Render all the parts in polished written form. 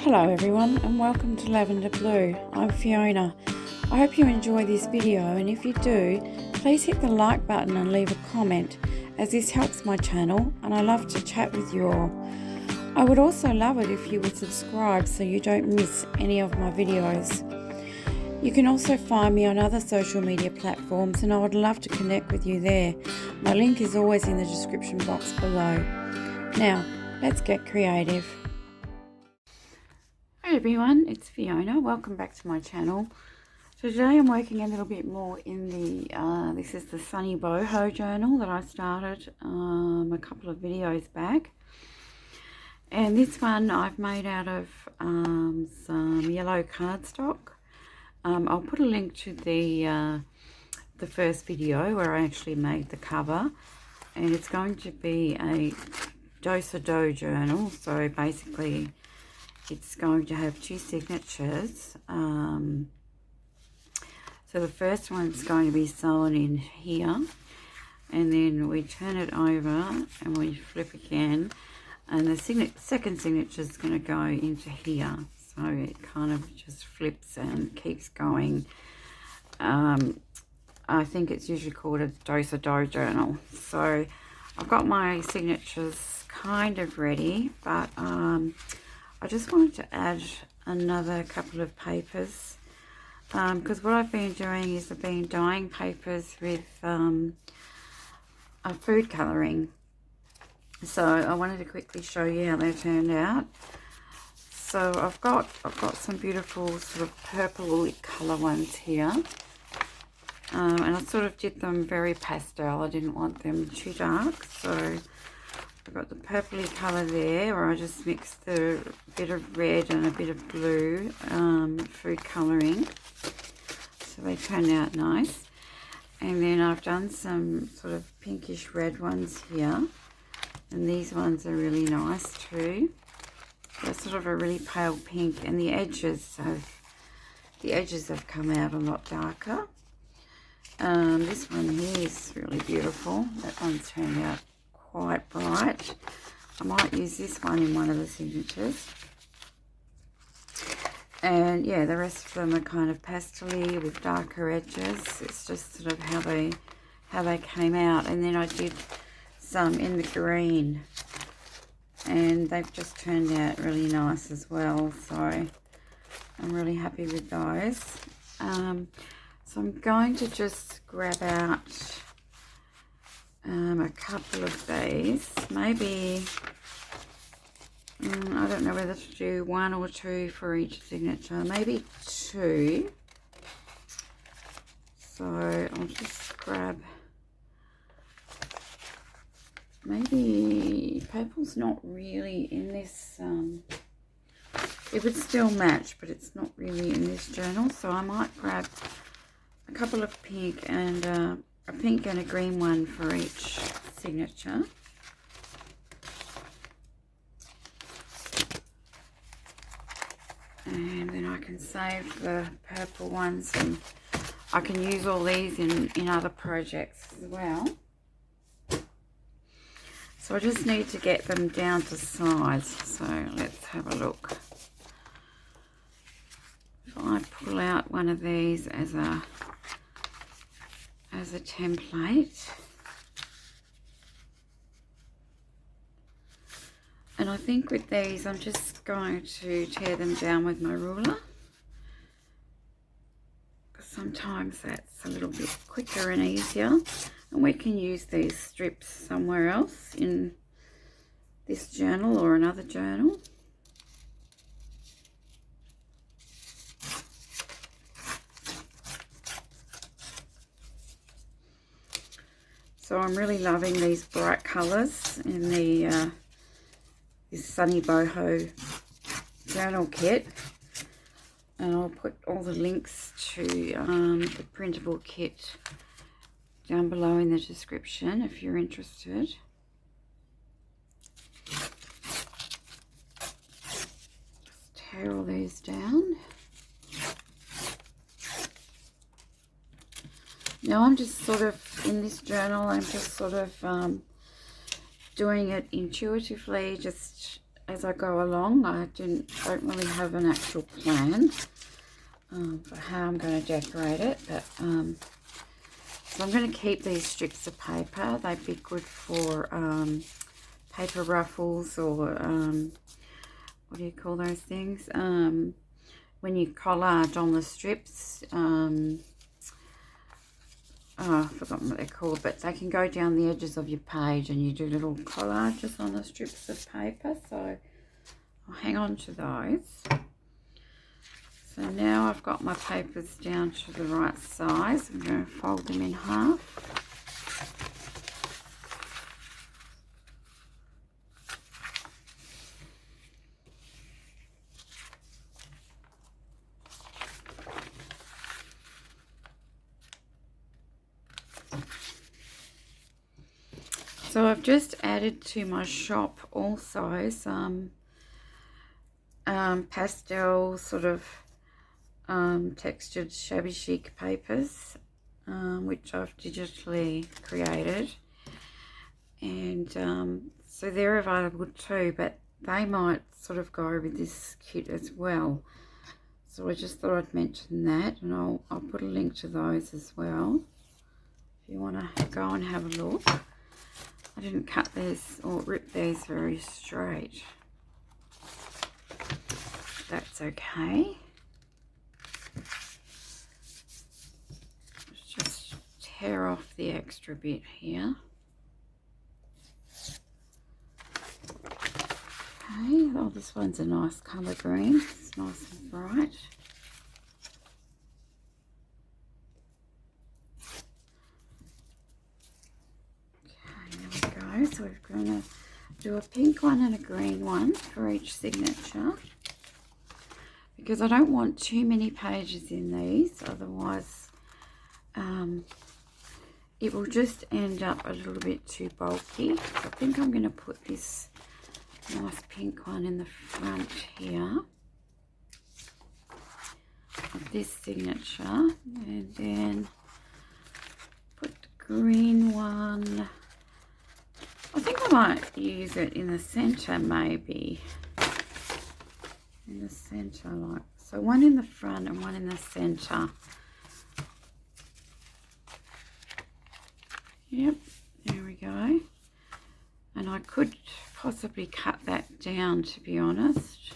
Hello everyone and welcome to Lavender Blue. I'm Fiona. I hope you enjoy this video, and if you do, please hit the like button and leave a comment, as this helps my channel and I love to chat with you all. I would also love it if you would subscribe so you don't miss any of my videos. You can also find me on other social media platforms and I would love to connect with you there. My link is always in the description box below. Now, let's get creative. Hey everyone, it's Fiona. Welcome back to my channel. So today I'm working a little bit more in the, this is the Sunny Boho journal that I started a couple of videos back. And this one I've made out of some yellow cardstock. I'll put a link to the first video where I actually made the cover. And it's going to be a do-sa-do journal. So basically it's going to have two signatures. So the first one's going to be sewn in here, and then we turn it over and we flip again, and the second signature is going to go into here. So it kind of just flips and keeps going. I think it's usually called a do-sa-do journal. So I've got my signatures kind of ready, but I just wanted to add another couple of papers, because what I've been doing is I've been dyeing papers with a food colouring. So I wanted to quickly show you how they turned out. So I've got some beautiful sort of purple colour ones here, and I sort of did them very pastel. I didn't want them too dark, so I've got the purpley colour there, where I just mixed a bit of red and a bit of blue food colouring. So they turned out nice. And then I've done some sort of pinkish red ones here. And these ones are really nice too. They're sort of a really pale pink, and the edges have come out a lot darker. This one here is really beautiful. That one's turned out quite bright. I might use this one in one of the signatures. And yeah, the rest of them are kind of pastel-y with darker edges. It's just sort of how they came out. And then I did some in the green, and they've just turned out really nice as well. So I'm really happy with those. So I'm going to just grab out a couple of these, maybe, I don't know whether to do one or two for each signature, maybe two. So I'll just grab, maybe purple's not really in this, it would still match, but it's not really in this journal. So I might grab a couple of pink and a pink and a green one for each signature. And then I can save the purple ones, and I can use all these in other projects as well. So I just need to get them down to size. So let's have a look. If I pull out one of these as a template, and I think with these I'm just going to tear them down with my ruler, because sometimes that's a little bit quicker and easier, and we can use these strips somewhere else in this journal or another journal. So I'm really loving these bright colours in the this Sunny Boho journal kit, and I'll put all the links to the printable kit down below in the description if you're interested. Just tear all these down. Now I'm just sort of, in this journal, I'm just sort of doing it intuitively, just as I go along. I don't really have an actual plan for how I'm going to decorate it, but so I'm going to keep these strips of paper. They'd be good for paper ruffles, or what do you call those things? When you collage on the strips. Oh, I've forgotten what they're called, but they can go down the edges of your page and you do little collages on the strips of paper. So I'll hang on to those. So now I've got my papers down to the right size. I'm going to fold them in half. So I've just added to my shop also some pastel sort of textured shabby chic papers, which I've digitally created, and so they're available too, but they might sort of go with this kit as well. So I just thought I'd mention that, and I'll put a link to those as well if you want to go and have a look. I didn't cut these or rip these very straight. That's okay. Let's just tear off the extra bit here. Okay, oh, this one's a nice colour green. It's nice and bright. So we're going to do a pink one and a green one for each signature, because I don't want too many pages in these, otherwise it will just end up a little bit too bulky. So I think I'm going to put this nice pink one in the front here of this signature, and then put the green one. I think I might use it in the center, maybe. In the center, like so. One in the front and one in the center. Yep, there we go. And I could possibly cut that down, to be honest.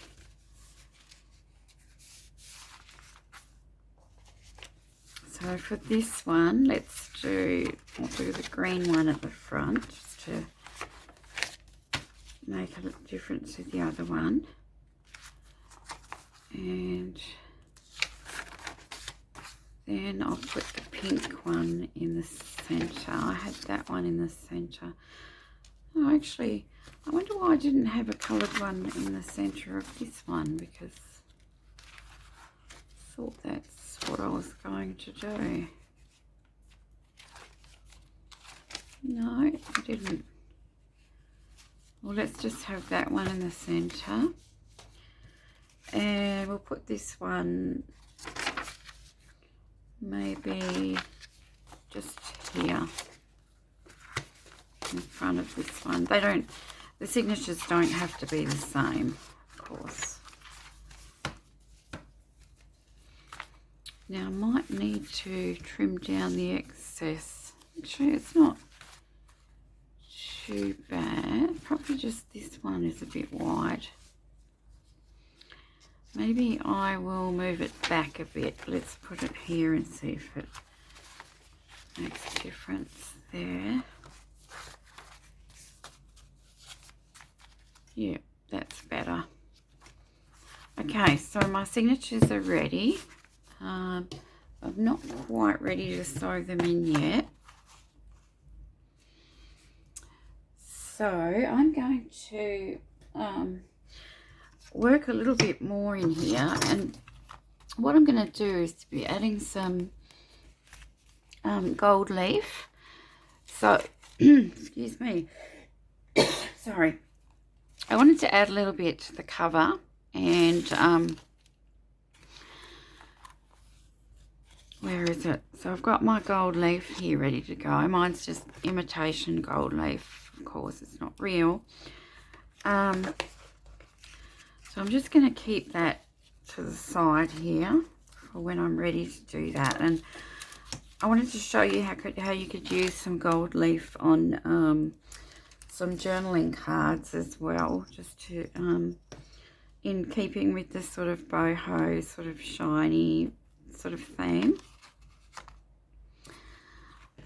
So for this one, I'll do the green one at the front, just to make a little difference with the other one. And then I'll put the pink one in the center. I had that one in the center. Oh, actually, I wonder why I didn't have a coloured one in the center of this one, because I thought that's what I was going to do. No, I didn't. Well, let's just have that one in the center, and we'll put this one maybe just here in front of this one. The signatures don't have to be the same, of course. Now I might need to trim down the excess. Actually, it's not too bad. Probably just this one is a bit wide. Maybe I will move it back a bit. Let's put it here and see if it makes a difference there. Yeah, that's better. Okay, so my signatures are ready. I'm not quite ready to sew them in yet. So I'm going to work a little bit more in here, and what I'm going to do is to be adding some gold leaf. So excuse me, sorry, I wanted to add a little bit to the cover, and where is it? So I've got my gold leaf here ready to go. Mine's just imitation gold leaf, of course, it's not real. So I'm just going to keep that to the side here for when I'm ready to do that. And I wanted to show you how you could use some gold leaf on some journaling cards as well, just to in keeping with this sort of boho, sort of shiny sort of theme.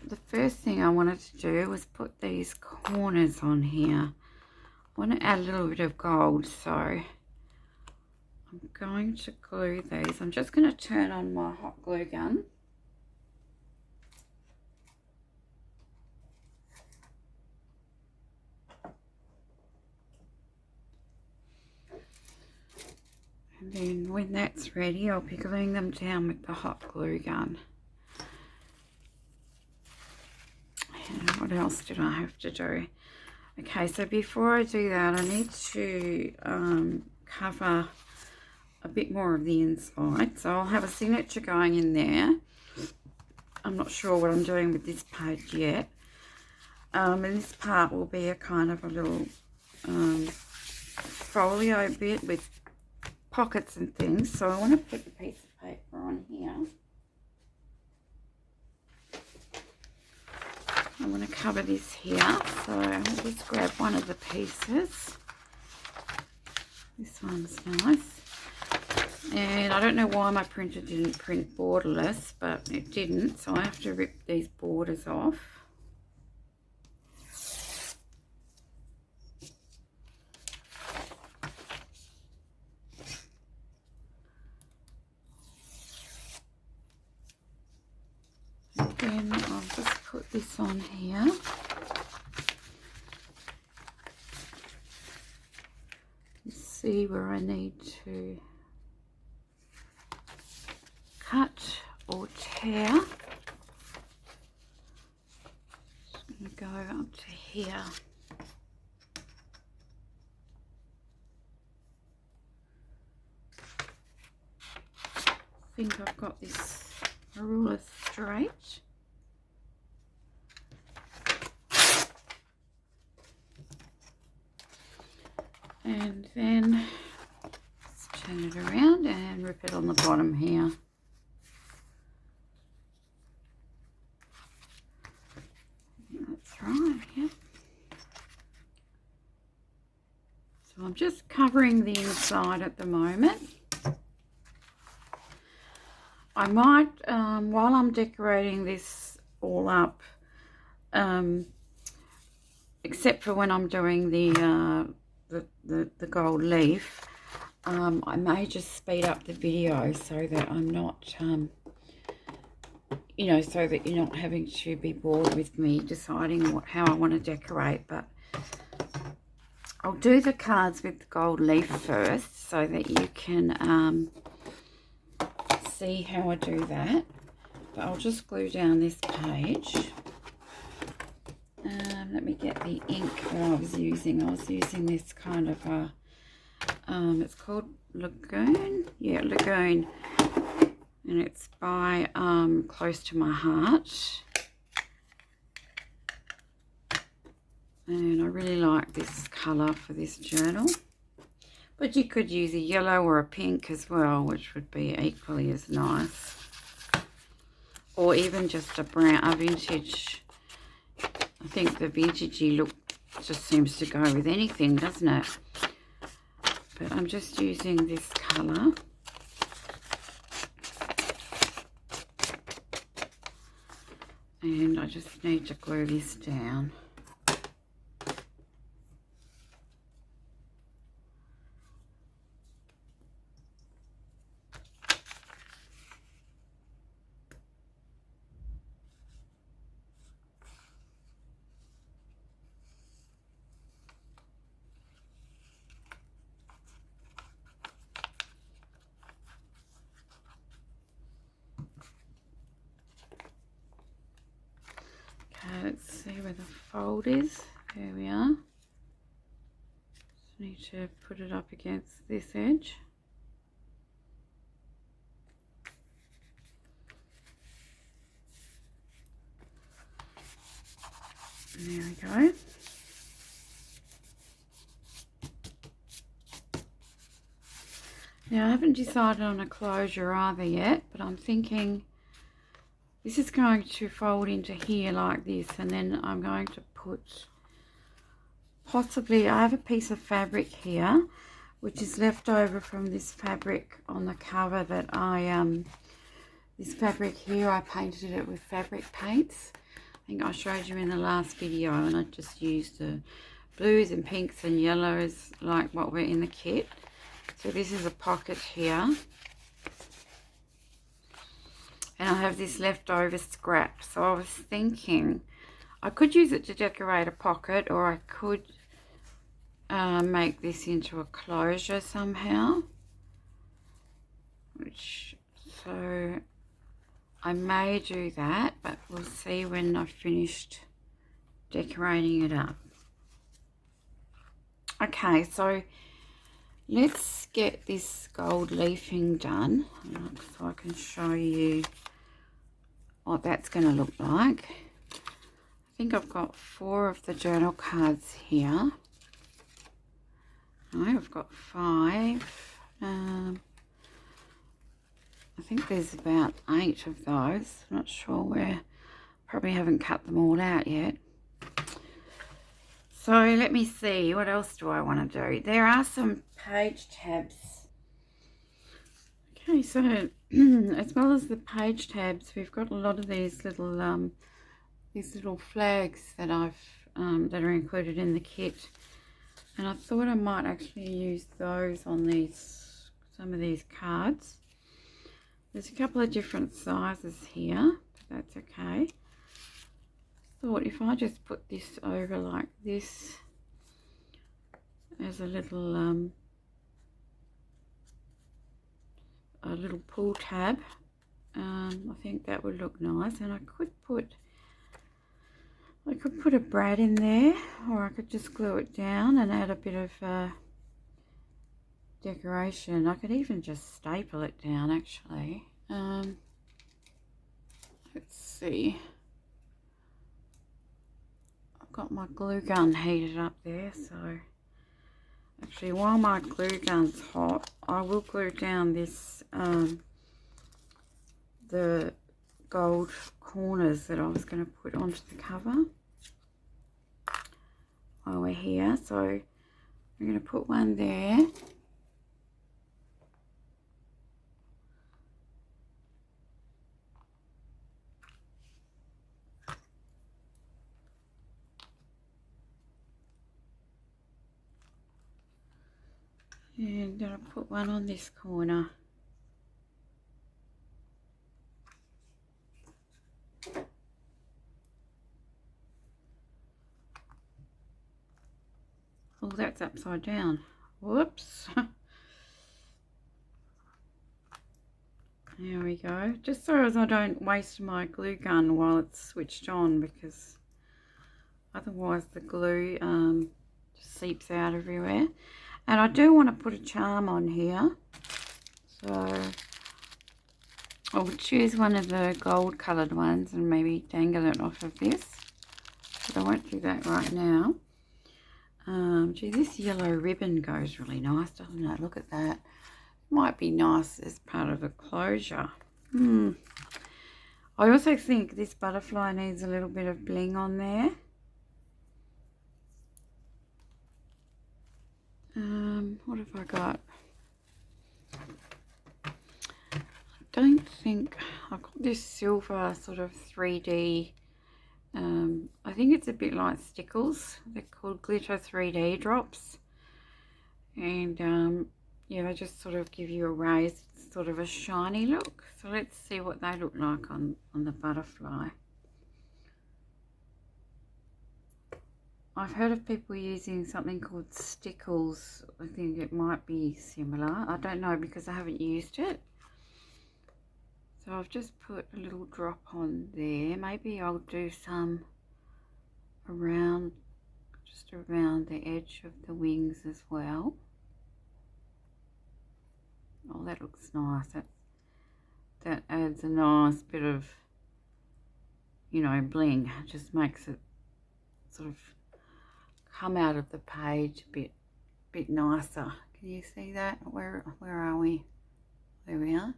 The first thing I wanted to do was put these corners on here. I want to add a little bit of gold, so I'm going to glue these. I'm just going to turn on my hot glue gun. And then when that's ready, I'll be gluing them down with the hot glue gun. And what else did I have to do? Okay, so before I do that, I need to cover a bit more of the inside. So I'll have a signature going in there. I'm not sure what I'm doing with this page yet. And this part will be a kind of a little folio bit with pockets and things. So I want to put the piece of paper on here. I want to cover this here, so I'll just grab one of the pieces. This one's nice. And I don't know why my printer didn't print borderless, but it didn't, so I have to rip these borders off. And then I'll just put this on here. See where I need to cut or tear. Just going to go up to here. I think I've got this ruler straight. And then just turn it around and rip it on the bottom here. That's right, yep. So I'm just covering the inside at the moment. I might, while I'm decorating this all up, except for when I'm doing the gold leaf, I may just speed up the video so that I'm not, you know, so that you're not having to be bored with me deciding how I want to decorate. But I'll do the cards with the gold leaf first so that you can see how I do that. But I'll just glue down this page. Let me get the ink that I was using. I was using this kind of a, it's called Lagoon. Yeah, Lagoon. And it's by Close to My Heart. And I really like this colour for this journal. But you could use a yellow or a pink as well, which would be equally as nice. Or even just a brown, a vintage. I think the vintagey look just seems to go with anything, doesn't it? But I'm just using this colour. And I just need to glue this down. Let's see where the fold is. There we are. Just need to put it up against this edge. There we go. Now I haven't decided on a closure either yet, but I'm thinking this is going to fold into here like this, and then I'm going to put, possibly, I have a piece of fabric here which is left over from this fabric on the cover that this fabric here, I painted it with fabric paints. I think I showed you in the last video, and I just used the blues and pinks and yellows like what were in the kit. So this is a pocket here. And I have this leftover scrap. So I was thinking I could use it to decorate a pocket, or I could make this into a closure somehow. So I may do that, but we'll see when I've finished decorating it up. Okay, so let's get this gold leafing done so I can show you what that's going to look like. I think I've got 4 of the journal cards here. No, I've got 5. I think there's about 8 of those. I'm not sure where. Probably haven't cut them all out yet. So let me see, what else do I want to do? There are some page tabs. Okay, so as well as the page tabs, we've got a lot of these little flags that that are included in the kit, and I thought I might actually use those on some of these cards. There's a couple of different sizes here, but that's okay. Thought if I just put this over like this as a little pull tab, I think that would look nice. And I could put a brad in there, or I could just glue it down and add a bit of decoration. I could even just staple it down actually. Let's see. Got my glue gun heated up there, so actually while my glue gun's hot, I will glue down this the gold corners that I was going to put onto the cover while we're here. So I'm going to put one there. And then I'll put one on this corner. Oh, that's upside down. Whoops. There we go. Just so as I don't waste my glue gun while it's switched on, because otherwise the glue just seeps out everywhere. And I do want to put a charm on here, so I'll choose one of the gold coloured ones and maybe dangle it off of this, but I won't do that right now. Gee, this yellow ribbon goes really nice, doesn't it? Look at that. Might be nice as part of a closure. I also think this butterfly needs a little bit of bling on there. What have I got? I don't think I've got this silver sort of 3D. I think it's a bit like stickles. They're called glitter 3D drops, and yeah, they just sort of give you a raised sort of a shiny look. So let's see what they look like on the butterfly. I've heard of people using something called stickles. I think it might be similar. I don't know because I haven't used it. So I've just put a little drop on there. Maybe I'll do some around, just around the edge of the wings as well. Oh, that looks nice. That adds a nice bit of, you know, bling. It just makes it sort of come out of the page a bit nicer. Can you see that? Where are we? There we are.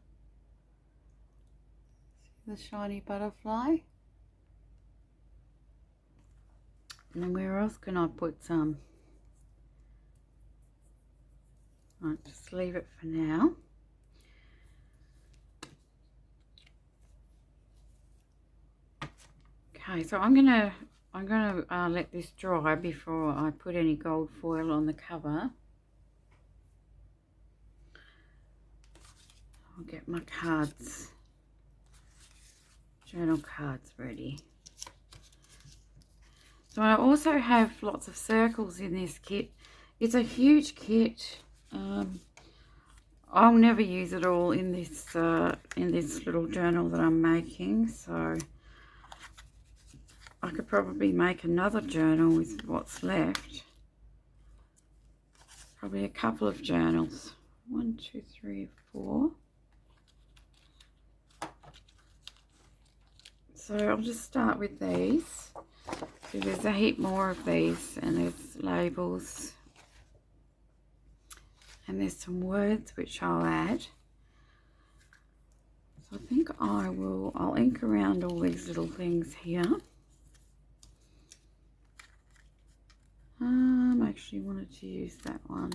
See the shiny butterfly? And then where else can I put some? I'll just leave it for now. Okay, so I'm gonna let this dry before I put any gold foil on the cover. I'll get my cards, journal cards ready. So I also have lots of circles in this kit. It's a huge kit. I'll never use it all in this little journal that I'm making, so I could probably make another journal with what's left. Probably a couple of journals. 1, 2, 3, 4. So I'll just start with these. So there's a heap more of these, and there's labels. And there's some words which I'll add. So I think I'll ink around all these little things here. I actually wanted to use that one.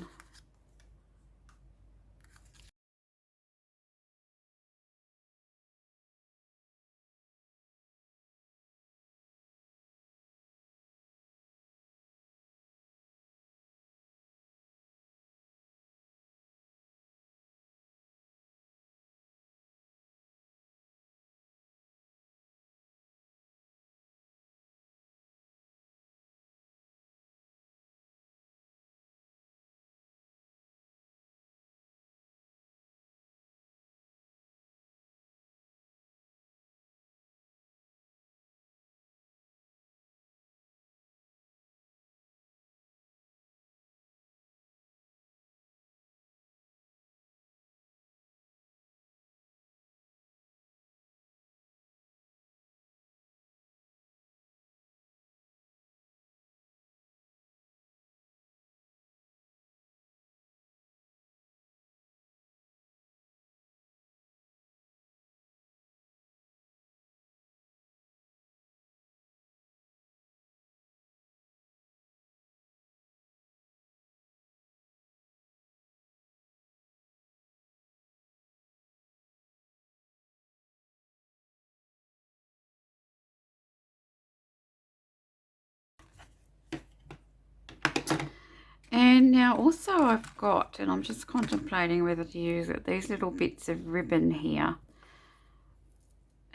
And now also I've got, and I'm just contemplating whether to use it, these little bits of ribbon here.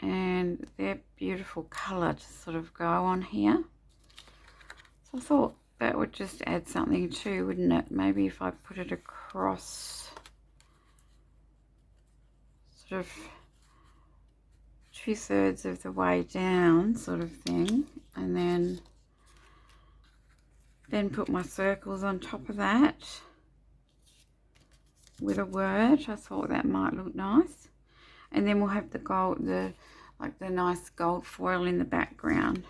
And they're beautiful colour to sort of go on here. So I thought that would just add something too, wouldn't it? Maybe if I put it across sort of 2/3 of the way down sort of thing, and then put my circles on top of that with a word. I thought that might look nice. And then we'll have the gold, the nice gold foil in the background.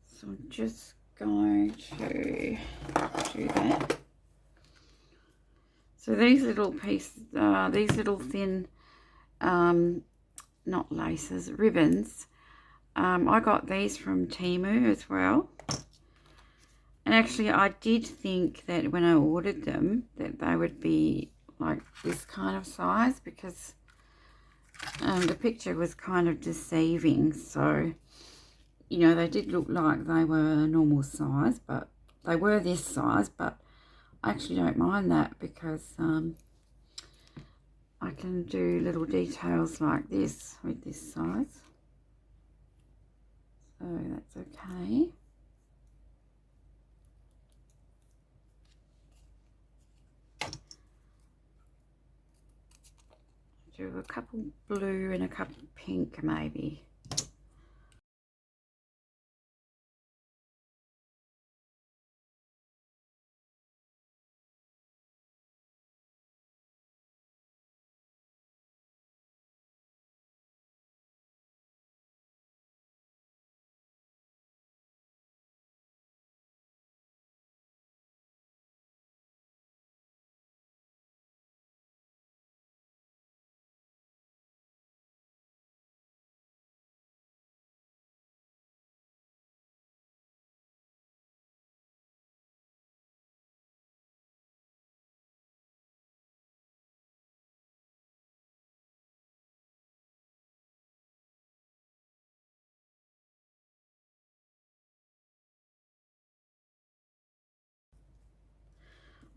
So I'm just going to do that. So these little pieces, these little thin, not laces, ribbons, I got these from Temu as well. And actually I did think that when I ordered them that they would be like this kind of size, because the picture was kind of deceiving. So, you know, they did look like they were a normal size, but they were this size. But I actually don't mind that, because I can do little details like this with this size. So that's okay. Do a couple blue and a couple pink maybe.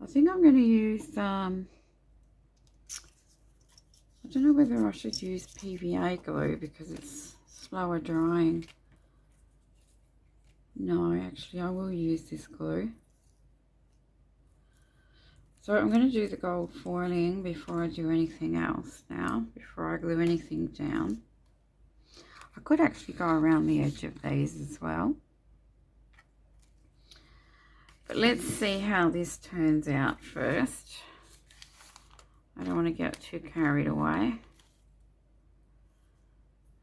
I think I'm going to use, I don't know whether I should use PVA glue because it's slower drying. No, actually I will use this glue. So I'm going to do the gold foiling before I do anything else now, before I glue anything down. I could actually go around the edge of these as well. But let's see how this turns out first. I don't want to get too carried away.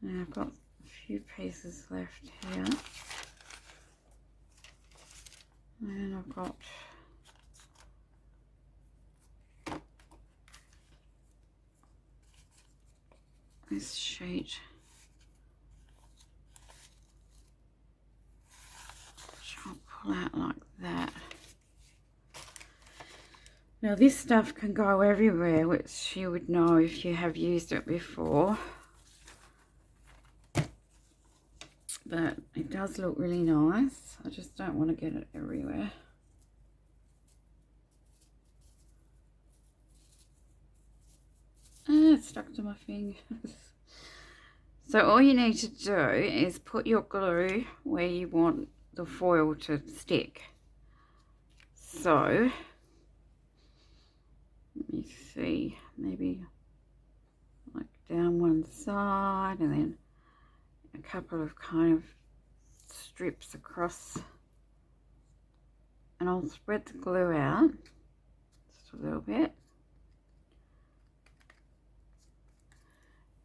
Now I've got a few pieces left here. And I've got this sheet. Which I'll pull out like that. Now this stuff can go everywhere, which you would know if you have used it before. But it does look really nice. I just don't want to get it everywhere. Ah, it's stuck to my fingers. So all you need to do is put your glue where you want the foil to stick. So, let me see, maybe like down one side and then a couple of kind of strips across, and I'll spread the glue out just a little bit,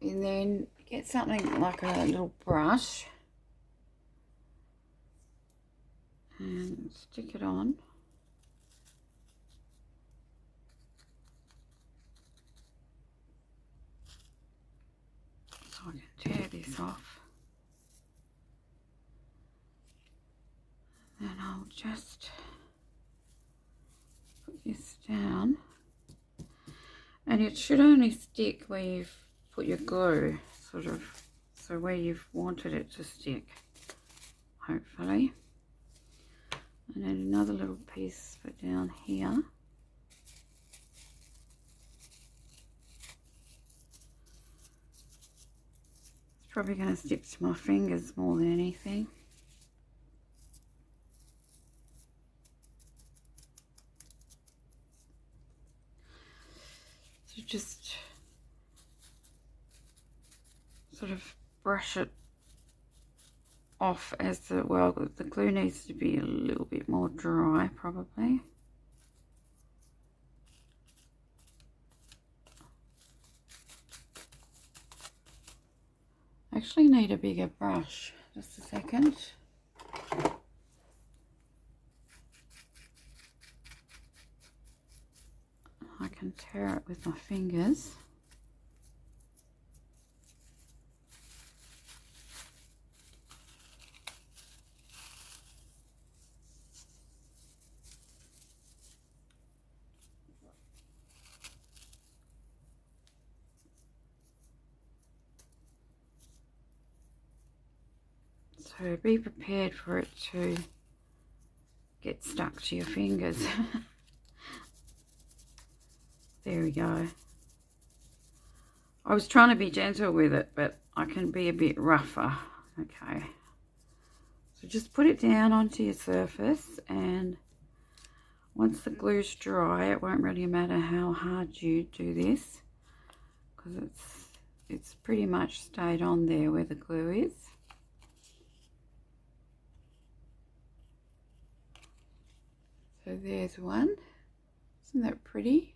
and then get something like a little brush and stick it on. So I can tear this off. And I'll just put this down, and it should only stick where you've put your glue, sort of, so where you've wanted it to stick, hopefully. And then another little piece for down here. It's probably going to stick to my fingers more than anything. So just sort of brush it off as the, well, the glue needs to be a little bit more dry probably. Actually need a bigger brush, just a second. I can tear it with my fingers. So be prepared for it to get stuck to your fingers. There we go. I was trying to be gentle with it, but I can be a bit rougher. Okay. So just put it down onto your surface, and once the glue's dry, it won't really matter how hard you do this, because it's pretty much stayed on there where the glue is. So there's one. Isn't that pretty?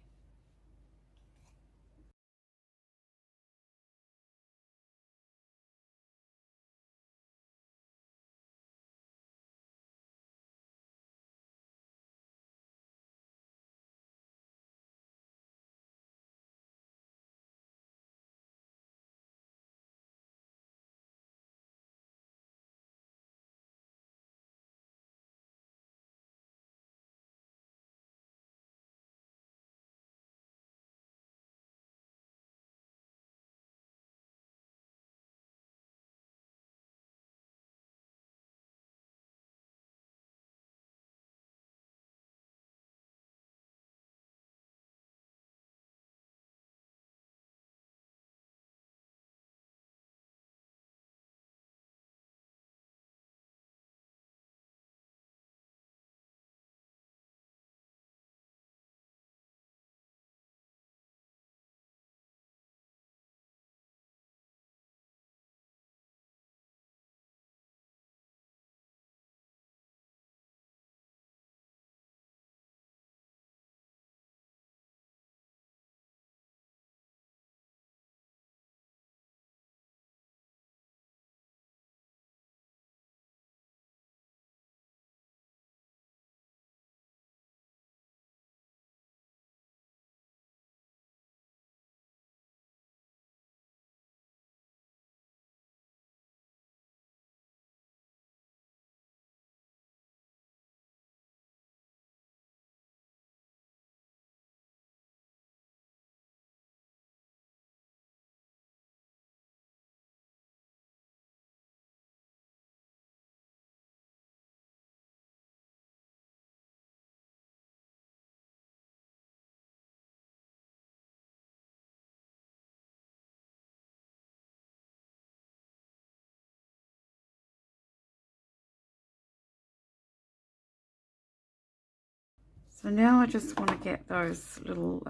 So now I just want to get those little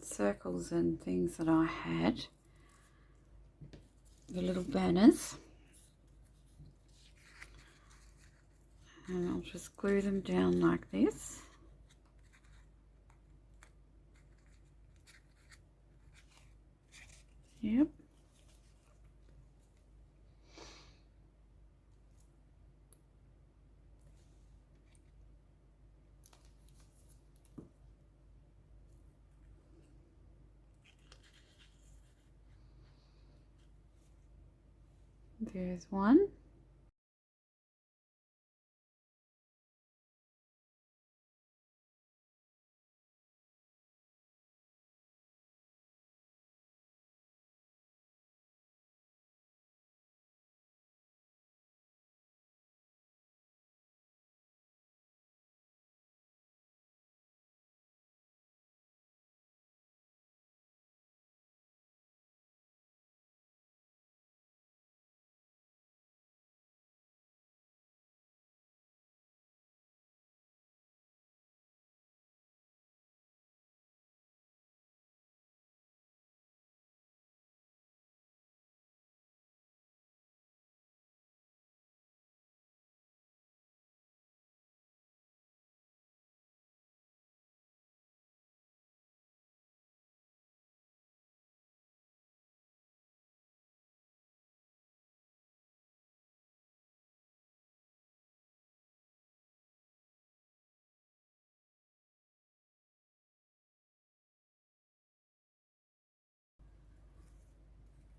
circles and things that I had, the little banners, and I'll just glue them down like this. Yep. There's one.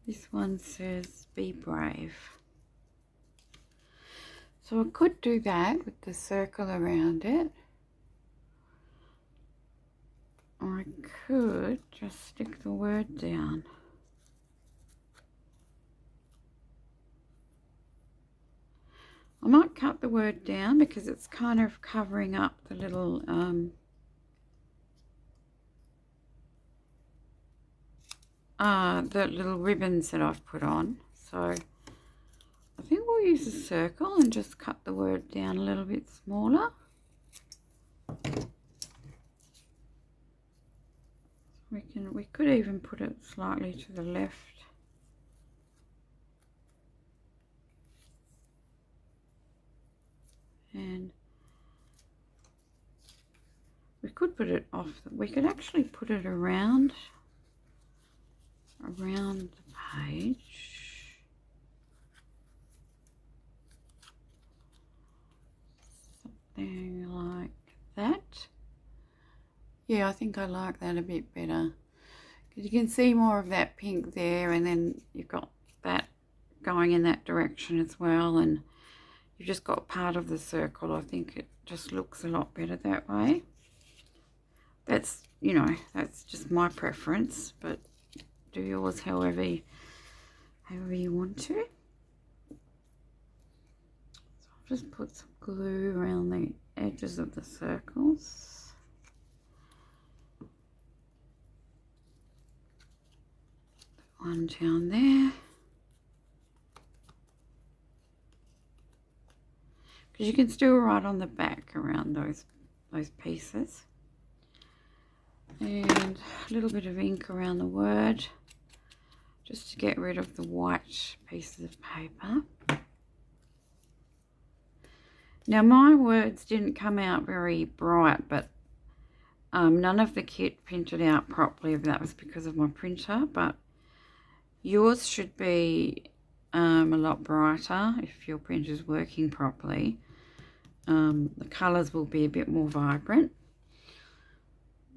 This one says be brave. So I could do that with the circle around it. Or I could just stick the word down. I might cut the word down because it's kind of covering up the little ribbons that I've put on. So I think we'll use a circle and just cut the word down a little bit smaller. We could even put it slightly to the left. And we could put it off. We could actually put it around the page. Something like that. Yeah, I think I like that a bit better. Because you can see more of that pink there, and then you've got that going in that direction as well, and you've just got part of the circle. I think it just looks a lot better that way. That's, you know, that's just my preference, but do yours however you want to. So I'll just put some glue around the edges of the circles. One down there. Because you can still write on the back around those pieces. And a little bit of ink around the word, just to get rid of the white pieces of paper. Now my words didn't come out very bright, but none of the kit printed out properly. If that was because of my printer, but yours should be a lot brighter if your printer's working properly. The colours will be a bit more vibrant.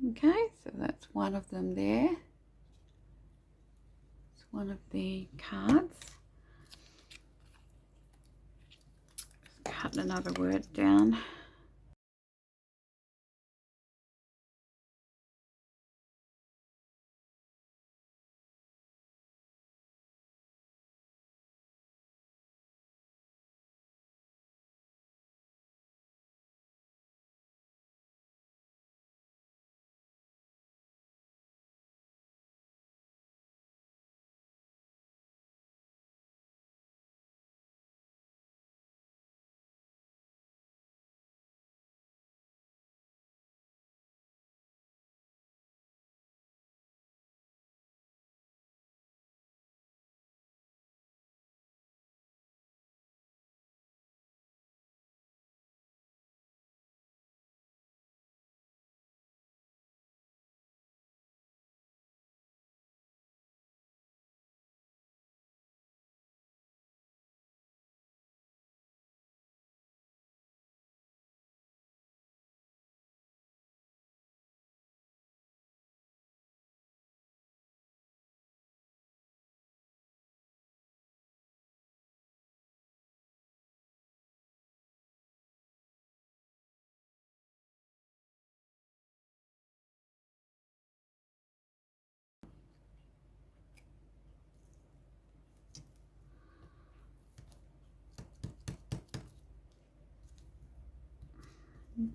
Okay, so that's one of them there. It's one of the cards. Just cut another word down.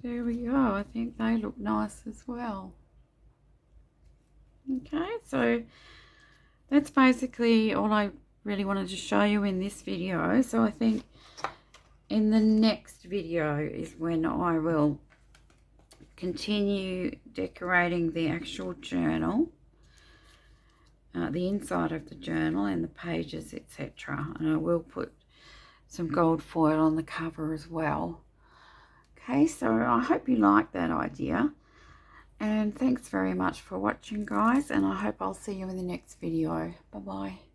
There we go. I think they look nice as well. Okay, so that's basically all I really wanted to show you in this video. So I think in the next video is when I will continue decorating the actual journal, the inside of the journal and the pages, etc. And I will put some gold foil on the cover as well. Okay, so I hope you like that idea. And thanks very much for watching, guys. And I hope I'll see you in the next video. Bye-bye.